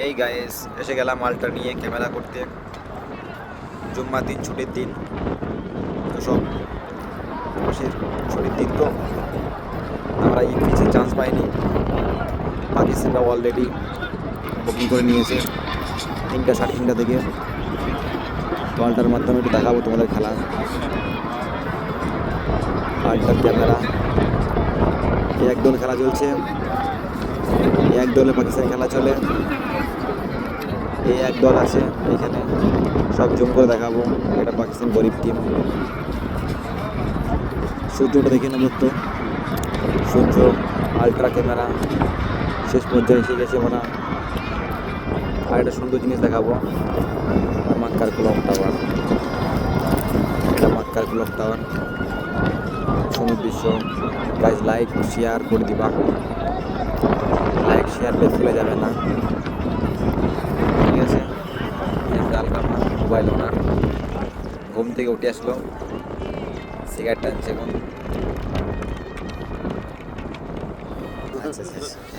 এই গাইস এসে গেলাম মালটা নিয়ে ক্যামেরা করতে। জুম্মা দিন, ছুটির দিন তো, সব মাসের ছুটির দিন তো আমরা এই পিচে চান্স পাইনি। পাকিস্তানরা অলরেডি বুকিং করে নিয়েছে 3:30 থেকে। মালটার মাধ্যমে একটু দেখাবো তোমাদের খেলা। মালটার ক্যামেরা, এক দল খেলা চলছে, এক দলে পাকিস্তান খেলা চলে, এই এক দল আছে এখানে, সব জুম করে দেখাবো। এটা পাকিস্তান গরিব টিম। সূর্যটা দেখে নেব তো, সূর্য আলট্রা ক্যামেরা শেষ পর্যায়ে এসে গেছে ওরা। আর একটা সুন্দর জিনিস দেখাবো, মাক্কার ক্লক টাওয়ার। এটা মাক্কার ক্লক টাওয়ার, সুন্দর দৃশ্য। গাইজ লাইক শেয়ার করে দিবা, লাইক শেয়ার পেয়ে ভুলে যাবে না, ঠিক আছে? ডালকাম না মোবাইল ওনার ঘুম থেকে উঠে আসলো, সিগারেট টানছে এখন। আচ্ছা আচ্ছা।